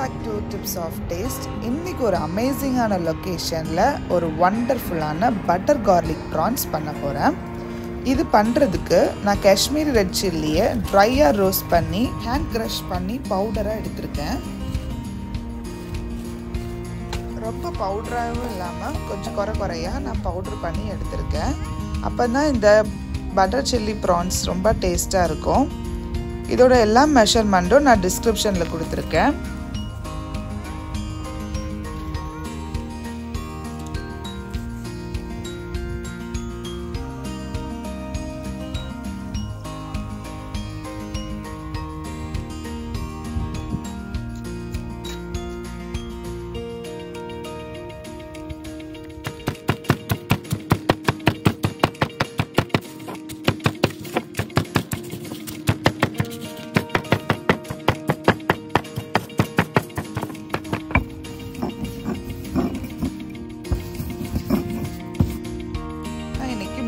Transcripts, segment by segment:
Back to tips of taste. இன்றைக்கி ஒரு அமேசிங்கான லொக்கேஷனில் ஒரு வண்டர்ஃபுல்லான பட்டர் கார்லிக் ப்ரான்ஸ் பண்ண போகிறேன். இது பண்ணுறதுக்கு நான் காஷ்மீரி ரெட் சில்லியை ட்ரையாக ரோஸ்ட் பண்ணி ஹேண்ட் க்ரஷ் பண்ணி பவுடராக எடுத்திருக்கேன். ரொம்ப பவுடராகவும் இல்லாமல் கொஞ்சம் குறையாக நான் பவுட்ரு பண்ணி எடுத்திருக்கேன். அப்போ தான் இந்த பட்டர் சில்லி ப்ரான்ஸ் ரொம்ப டேஸ்ட்டாக இருக்கும். இதோட எல்லா மெஷர்மெண்ட்டும் நான் டிஸ்கிரிப்ஷனில் கொடுத்துருக்கேன்.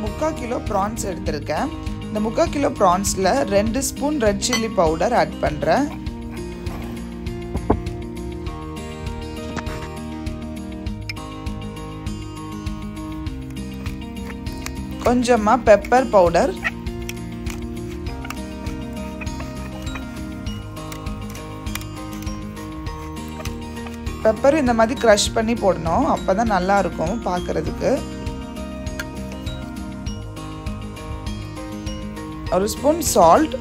முக்கால் கிலோ ப்ரான்ஸ் எடுத்திருக்கேன். இந்த முக்கால் கிலோ ப்ரான்ஸில் 2 spoon red chilli powder add பண்ணுறேன். கொஞ்சமாக பெப்பர் பவுடர், பெப்பர் இந்த மாதிரி க்ரஷ் பண்ணி போடணும், அப்போ தான் நல்லா இருக்கும் பார்க்குறதுக்கு. ஒரு ஸ்பூன் சால்ட்,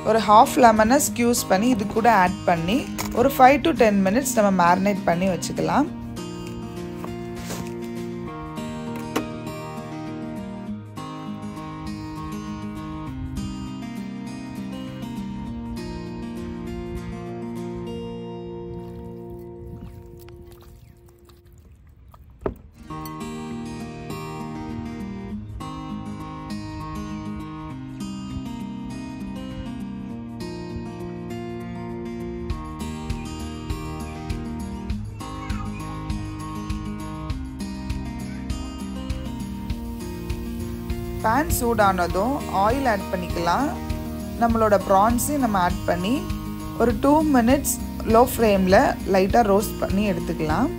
ஒரு ஹாஃப் லெமனை ஸ்க்யூஸ் பண்ணி இது கூட ஆட் பண்ணி ஒரு 5 to 10 மினிட்ஸ் நம்ம மேரினேட் பண்ணி வச்சுக்கலாம். பேன் சூடானதும் ஆயில் ஆட் பண்ணிக்கலாம். நம்மளோட ப்ரான்ஸையும் நம்ம ஆட் பண்ணி ஒரு 2 மினிட்ஸ் லோ ஃப்ளேமில் லைட்டாக ரோஸ்ட் பண்ணி எடுத்துக்கலாம்.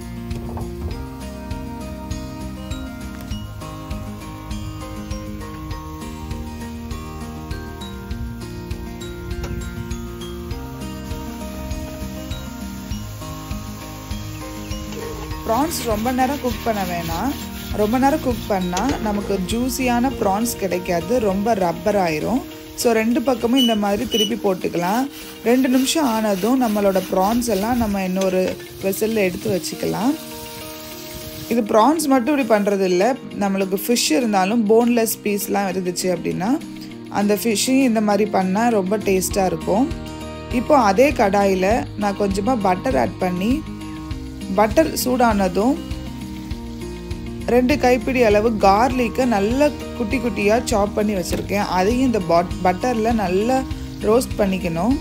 ப்ரான்ஸ் ரொம்ப நேரம் குக் பண்ண வேணாம். ரொம்ப நேரம் குக் பண்ணால் நமக்கு ஜூஸியான ப்ரான்ஸ் கிடைக்காது, ரொம்ப ரப்பர் ஆயிரும். ஸோ 2 பக்கமும் இந்த மாதிரி திருப்பி போட்டுக்கலாம். 2 நிமிஷம் ஆனதும் நம்மளோட ப்ரான்ஸ் எல்லாம் நம்ம இன்னொரு வெசலில் எடுத்து வச்சுக்கலாம். இது ப்ரான்ஸ் மட்டும் இப்படி பண்ணுறது இல்லை, நம்மளுக்கு ஃபிஷ் இருந்தாலும் போன்லெஸ் பீஸ்லாம் இருந்துச்சு அப்படின்னா அந்த ஃபிஷ்ஷையும் இந்த மாதிரி பண்ணால் ரொம்ப டேஸ்ட்டாக இருக்கும். இப்போ அதே கடாயில் நான் கொஞ்சமாக பட்டர் ஆட் பண்ணி, பட்டர் சூடானதும் 2 கைப்பிடி அளவு கார்லிக்கை நல்லா குட்டி குட்டியாக சாப் பண்ணி வச்சுருக்கேன். அதையும் இந்த பட்டரில் நல்லா ரோஸ்ட் பண்ணிக்கணும்.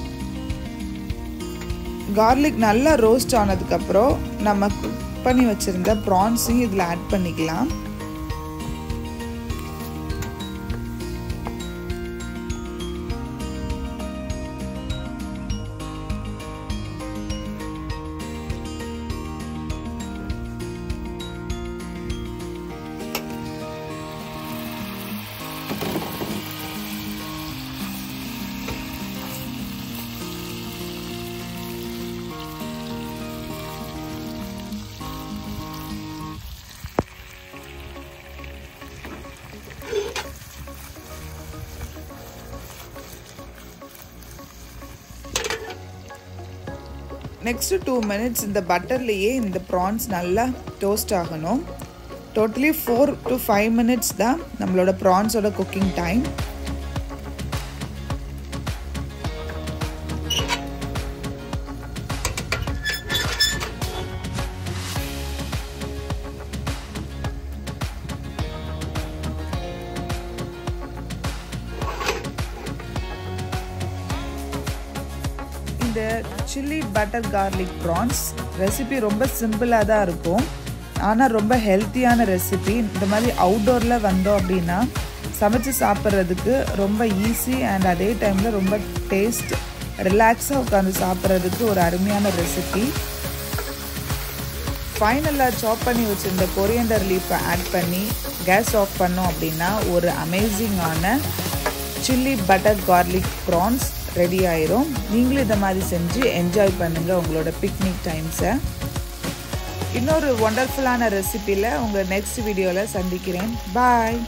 கார்லிக் நல்லா ரோஸ்ட் ஆனதுக்கப்புறம் நம்ம குக் பண்ணி வச்சுருந்த ப்ரான்ஸையும் இதில் ஆட் பண்ணிக்கலாம். நெக்ஸ்ட்டு 2 மினிட்ஸ் இந்த பட்டர்லேயே இந்த ப்ரான்ஸ் நல்லா டோஸ்ட் ஆகணும். டோட்டலி 4 to 5 மினிட்ஸ் தான் நம்மளோட ப்ரான்ஸோட குக்கிங் டைம். இந்த chilli butter garlic prawns recipe ரொம்ப சிம்பிளாக தான் இருக்கும். ஆனால் ரொம்ப ஹெல்த்தியான ரெசிபி. இந்த மாதிரி அவுட்டோரில் வந்தோம் அப்படின்னா சமைச்சு சாப்பிட்றதுக்கு ரொம்ப ஈஸி அண்ட் அதே டைமில் ரொம்ப டேஸ்ட் ரிலாக்ஸாக உட்காந்து சாப்பிட்றதுக்கு ஒரு அருமையான ரெசிபி. ஃபைனலாக சாப் பண்ணி வச்சுருந்த கொரியண்டர் லீஃபை ஆட் பண்ணி கேஸ் ஆஃப் பண்ணோம் அப்படின்னா ஒரு அமேசிங்கான chilli butter garlic prawns ready ஆயிரும். நீங்களும் இதை மாதிரி செஞ்சு என்ஜாய் பண்ணுங்கள் உங்களோட பிக்னிக் டைம்ஸை. இன்னொரு ஒண்டர்ஃபுல்லான ரெசிபியில் உங்கள் நெக்ஸ்ட் வீடியோவில் சந்திக்கிறேன். பாய்.